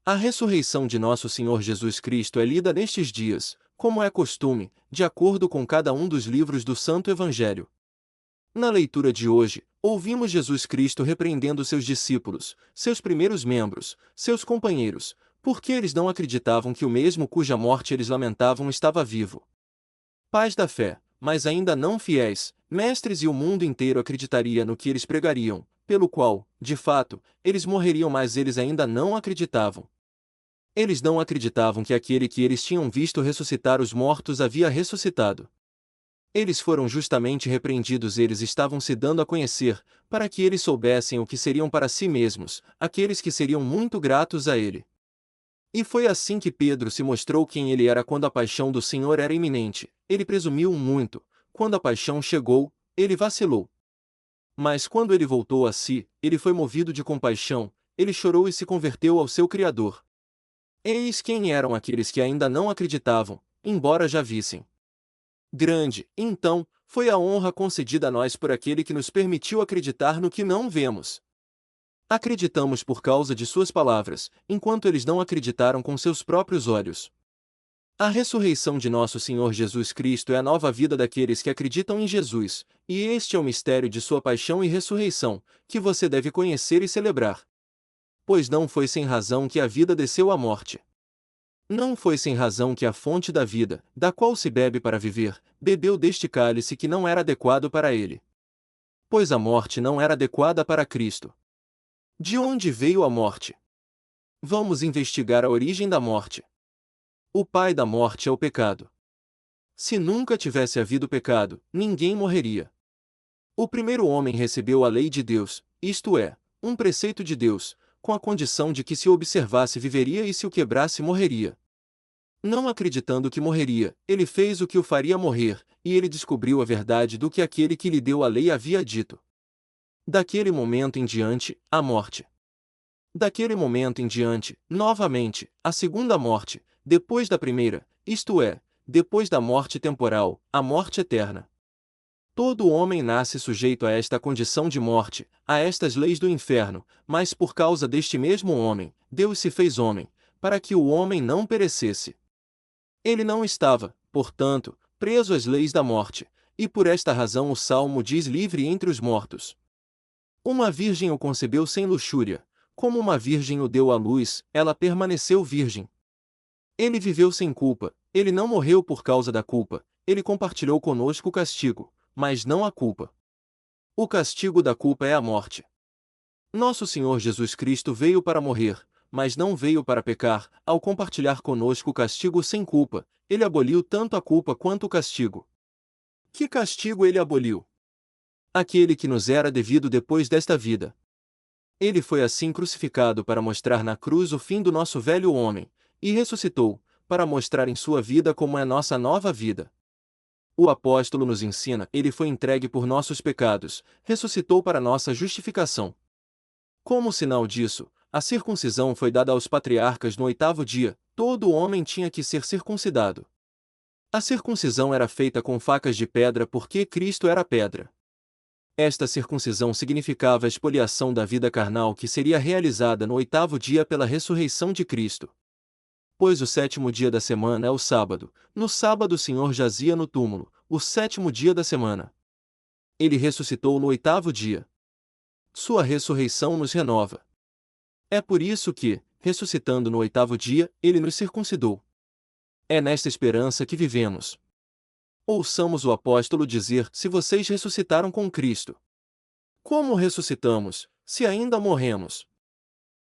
A ressurreição de nosso Senhor Jesus Cristo é lida nestes dias, como é costume, de acordo com cada um dos livros do Santo Evangelho. Na leitura de hoje, ouvimos Jesus Cristo repreendendo seus discípulos, seus primeiros membros, seus companheiros, porque eles não acreditavam que o mesmo cuja morte eles lamentavam estava vivo. Pais da fé, mas ainda não fiéis, mestres e o mundo inteiro acreditaria no que eles pregariam, pelo qual, de fato, eles morreriam, mas eles ainda não acreditavam. Eles não acreditavam que aquele que eles tinham visto ressuscitar os mortos havia ressuscitado. Eles foram justamente repreendidos, eles estavam se dando a conhecer, para que eles soubessem o que seriam para si mesmos, aqueles que seriam muito gratos a ele. E foi assim que Pedro se mostrou quem ele era quando a paixão do Senhor era iminente. Ele presumiu muito, quando a paixão chegou, ele vacilou. Mas quando ele voltou a si, ele foi movido de compaixão, ele chorou e se converteu ao seu Criador. Eis quem eram aqueles que ainda não acreditavam, embora já vissem. Grande, então, foi a honra concedida a nós por aquele que nos permitiu acreditar no que não vemos. Acreditamos por causa de suas palavras, enquanto eles não acreditaram com seus próprios olhos. A ressurreição de nosso Senhor Jesus Cristo é a nova vida daqueles que acreditam em Jesus, e este é o mistério de sua paixão e ressurreição, que você deve conhecer e celebrar. Pois não foi sem razão que a vida desceu à morte. Não foi sem razão que a fonte da vida, da qual se bebe para viver, bebeu deste cálice que não era adequado para ele. Pois a morte não era adequada para Cristo. De onde veio a morte? Vamos investigar a origem da morte. O pai da morte é o pecado. Se nunca tivesse havido pecado, ninguém morreria. O primeiro homem recebeu a lei de Deus, isto é, um preceito de Deus, com a condição de que se o observasse viveria e se o quebrasse morreria. Não acreditando que morreria, ele fez o que o faria morrer, e ele descobriu a verdade do que aquele que lhe deu a lei havia dito. Daquele momento em diante, a morte. Daquele momento em diante, novamente, a segunda morte, depois da primeira, isto é, depois da morte temporal, a morte eterna. Todo homem nasce sujeito a esta condição de morte, a estas leis do inferno, mas por causa deste mesmo homem, Deus se fez homem, para que o homem não perecesse. Ele não estava, portanto, preso às leis da morte, e por esta razão o Salmo diz livre entre os mortos. Uma virgem o concebeu sem luxúria, como uma virgem o deu à luz, ela permaneceu virgem. Ele viveu sem culpa, ele não morreu por causa da culpa, ele compartilhou conosco o castigo, mas não a culpa. O castigo da culpa é a morte. Nosso Senhor Jesus Cristo veio para morrer, mas não veio para pecar. Ao compartilhar conosco o castigo sem culpa, ele aboliu tanto a culpa quanto o castigo. Que castigo ele aboliu? Aquele que nos era devido depois desta vida. Ele foi assim crucificado para mostrar na cruz o fim do nosso velho homem, e ressuscitou, para mostrar em sua vida como é nossa nova vida. O apóstolo nos ensina, ele foi entregue por nossos pecados, ressuscitou para nossa justificação. Como sinal disso, a circuncisão foi dada aos patriarcas no 8º dia, todo homem tinha que ser circuncidado. A circuncisão era feita com facas de pedra porque Cristo era pedra. Esta circuncisão significava a expoliação da vida carnal que seria realizada no 8º dia pela ressurreição de Cristo. Pois o 7º dia da semana é o sábado, no sábado o Senhor jazia no túmulo, o 7º dia da semana. Ele ressuscitou no 8º dia. Sua ressurreição nos renova. É por isso que, ressuscitando no 8º dia, ele nos circuncidou. É nesta esperança que vivemos. Ouçamos o apóstolo dizer: se vocês ressuscitaram com Cristo. Como ressuscitamos, se ainda morremos?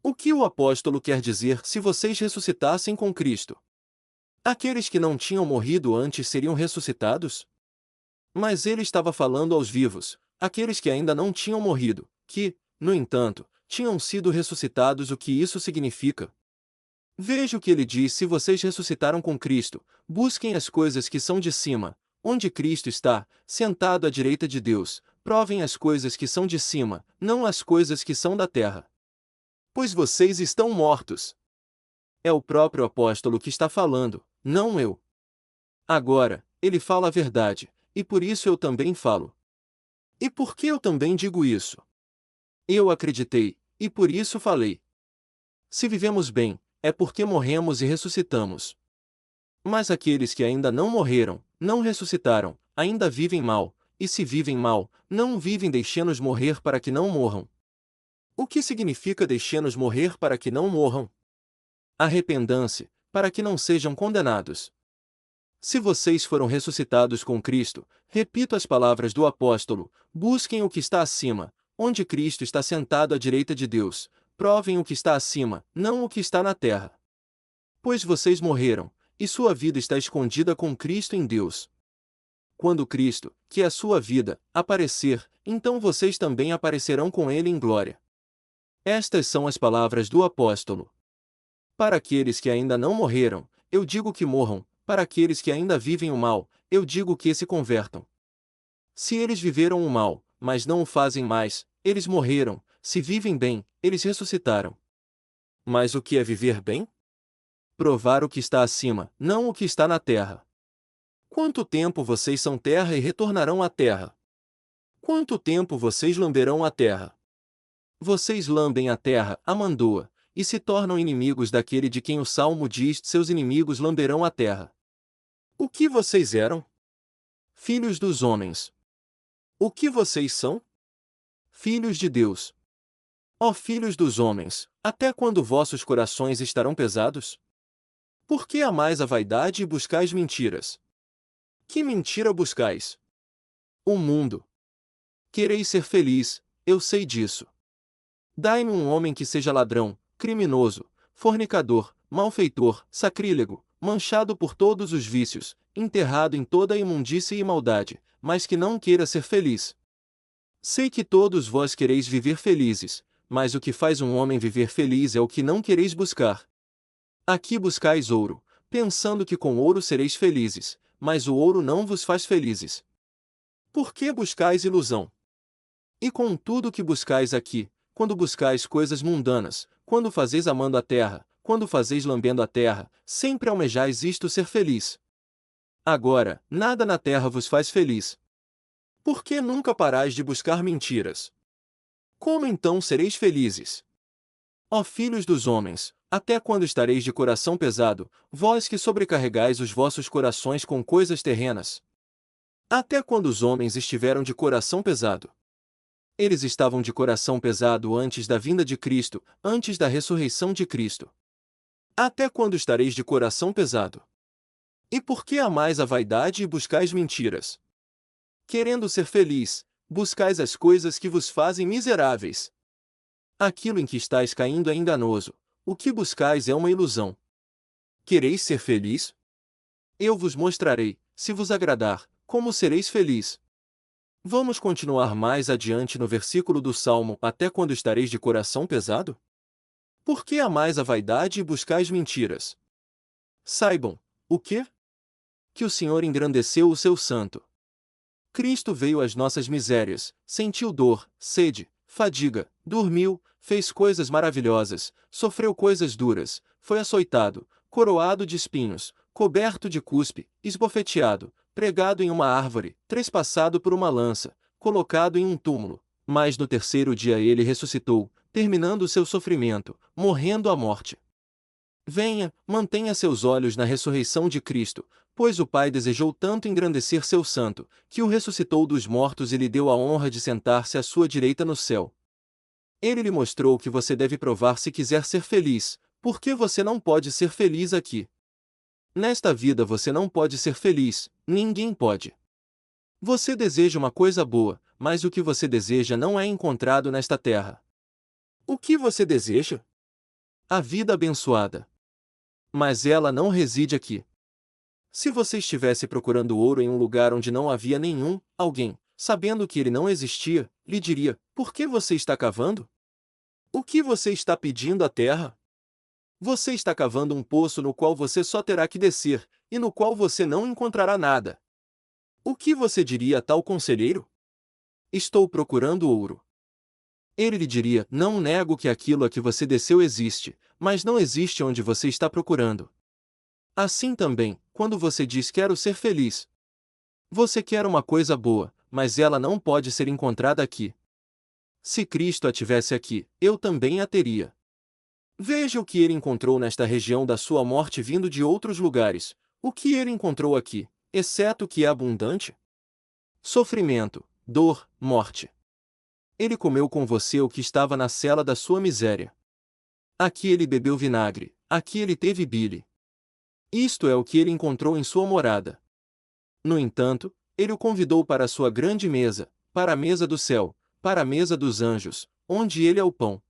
O que o apóstolo quer dizer se vocês ressuscitassem com Cristo? Aqueles que não tinham morrido antes seriam ressuscitados? Mas ele estava falando aos vivos, aqueles que ainda não tinham morrido, que, no entanto, tinham sido ressuscitados. O que isso significa? Veja o que ele diz: se vocês ressuscitaram com Cristo, busquem as coisas que são de cima, onde Cristo está, sentado à direita de Deus. Provem as coisas que são de cima, não as coisas que são da terra. Pois vocês estão mortos. É o próprio apóstolo que está falando, não eu. Agora, ele fala a verdade, e por isso eu também falo. E por que eu também digo isso? Eu acreditei, e por isso falei. Se vivemos bem, é porque morremos e ressuscitamos. Mas aqueles que ainda não morreram, não ressuscitaram, ainda vivem mal, e se vivem mal, não vivem deixando-os morrer para que não morram. O que significa deixemos morrer para que não morram? Arrependam-se, para que não sejam condenados. Se vocês foram ressuscitados com Cristo, repito as palavras do apóstolo, busquem o que está acima, onde Cristo está sentado à direita de Deus, provem o que está acima, não o que está na terra. Pois vocês morreram, e sua vida está escondida com Cristo em Deus. Quando Cristo, que é a sua vida, aparecer, então vocês também aparecerão com Ele em glória. Estas são as palavras do apóstolo. Para aqueles que ainda não morreram, eu digo que morram, para aqueles que ainda vivem o mal, eu digo que se convertam. Se eles viveram o mal, mas não o fazem mais, eles morreram, se vivem bem, eles ressuscitaram. Mas o que é viver bem? Provar o que está acima, não o que está na terra. Quanto tempo vocês são terra e retornarão à terra? Quanto tempo vocês lamberão a terra? Vocês lambem a terra, amando-a, e se tornam inimigos daquele de quem o Salmo diz: seus inimigos lamberão a terra. O que vocês eram? Filhos dos homens. O que vocês são? Filhos de Deus. Ó filhos dos homens, até quando vossos corações estarão pesados? Por que amais a vaidade e buscais mentiras? Que mentira buscais? O mundo. Quereis ser feliz, eu sei disso. Dai-me um homem que seja ladrão, criminoso, fornicador, malfeitor, sacrílego, manchado por todos os vícios, enterrado em toda a imundícia e maldade, mas que não queira ser feliz. Sei que todos vós quereis viver felizes, mas o que faz um homem viver feliz é o que não quereis buscar. Aqui buscais ouro, pensando que com ouro sereis felizes, mas o ouro não vos faz felizes. Por que buscais ilusão? E com tudo que buscais aqui, quando buscais coisas mundanas, quando fazeis amando a terra, quando fazeis lambendo a terra, sempre almejais isto ser feliz. Agora, nada na terra vos faz feliz. Por que nunca parais de buscar mentiras? Como então sereis felizes? Ó filhos dos homens, até quando estareis de coração pesado, vós que sobrecarregais os vossos corações com coisas terrenas? Até quando os homens estiveram de coração pesado? Eles estavam de coração pesado antes da vinda de Cristo, antes da ressurreição de Cristo. Até quando estareis de coração pesado? E por que amais a vaidade e buscais mentiras? Querendo ser feliz, buscais as coisas que vos fazem miseráveis. Aquilo em que estáis caindo é enganoso, o que buscais é uma ilusão. Quereis ser feliz? Eu vos mostrarei, se vos agradar, como sereis feliz. Vamos continuar mais adiante no versículo do Salmo: até quando estareis de coração pesado? Por que amais a vaidade e buscais mentiras? Saibam, o quê? Que o Senhor engrandeceu o seu santo. Cristo veio às nossas misérias, sentiu dor, sede, fadiga, dormiu, fez coisas maravilhosas, sofreu coisas duras, foi açoitado, coroado de espinhos, coberto de cuspe, esbofeteado, pregado em uma árvore, trespassado por uma lança, colocado em um túmulo. Mas no terceiro dia ele ressuscitou, terminando o seu sofrimento, morrendo a morte. Venha, mantenha seus olhos na ressurreição de Cristo, pois o Pai desejou tanto engrandecer seu santo, que o ressuscitou dos mortos e lhe deu a honra de sentar-se à sua direita no céu. Ele lhe mostrou o que você deve provar se quiser ser feliz, porque você não pode ser feliz aqui. Nesta vida você não pode ser feliz, ninguém pode. Você deseja uma coisa boa, mas o que você deseja não é encontrado nesta terra. O que você deseja? A vida abençoada. Mas ela não reside aqui. Se você estivesse procurando ouro em um lugar onde não havia nenhum, alguém, sabendo que ele não existia, lhe diria: por que você está cavando? O que você está pedindo à terra? Você está cavando um poço no qual você só terá que descer, e no qual você não encontrará nada. O que você diria a tal conselheiro? Estou procurando ouro. Ele lhe diria: não nego que aquilo a que você desceu existe, mas não existe onde você está procurando. Assim também, quando você diz quero ser feliz, você quer uma coisa boa, mas ela não pode ser encontrada aqui. Se Cristo a tivesse aqui, eu também a teria. Veja o que ele encontrou nesta região da sua morte vindo de outros lugares. O que ele encontrou aqui, exceto o que é abundante? Sofrimento, dor, morte. Ele comeu com você o que estava na cela da sua miséria. Aqui ele bebeu vinagre, aqui ele teve bile. Isto é o que ele encontrou em sua morada. No entanto, ele o convidou para a sua grande mesa, para a mesa do céu, para a mesa dos anjos, onde ele é o pão.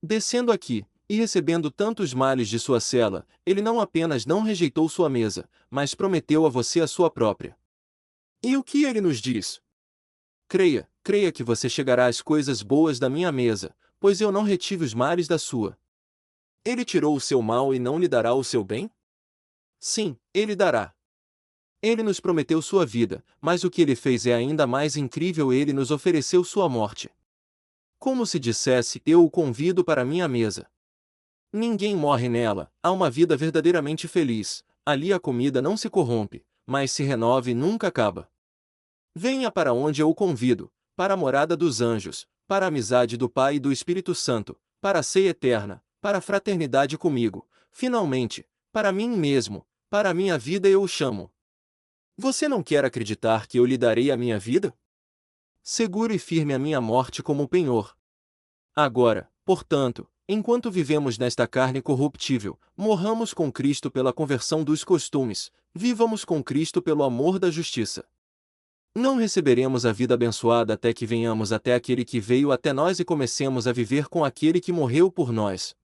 Descendo aqui, e recebendo tantos males de sua cela, ele não apenas não rejeitou sua mesa, mas prometeu a você a sua própria. E o que ele nos diz? Creia, creia que você chegará às coisas boas da minha mesa, pois eu não retive os males da sua. Ele tirou o seu mal e não lhe dará o seu bem? Sim, ele dará. Ele nos prometeu sua vida, mas o que ele fez é ainda mais incrível: ele nos ofereceu sua morte. Como se dissesse: eu o convido para minha mesa. Ninguém morre nela, há uma vida verdadeiramente feliz, ali a comida não se corrompe, mas se renova e nunca acaba. Venha para onde eu o convido, para a morada dos anjos, para a amizade do Pai e do Espírito Santo, para a ceia eterna, para a fraternidade comigo, finalmente, para mim mesmo, para a minha vida eu o chamo. Você não quer acreditar que eu lhe darei a minha vida? Seguro e firme a minha morte como penhor. Agora, portanto, enquanto vivemos nesta carne corruptível, morramos com Cristo pela conversão dos costumes, vivamos com Cristo pelo amor da justiça. Não receberemos a vida abençoada até que venhamos até aquele que veio até nós e comecemos a viver com aquele que morreu por nós.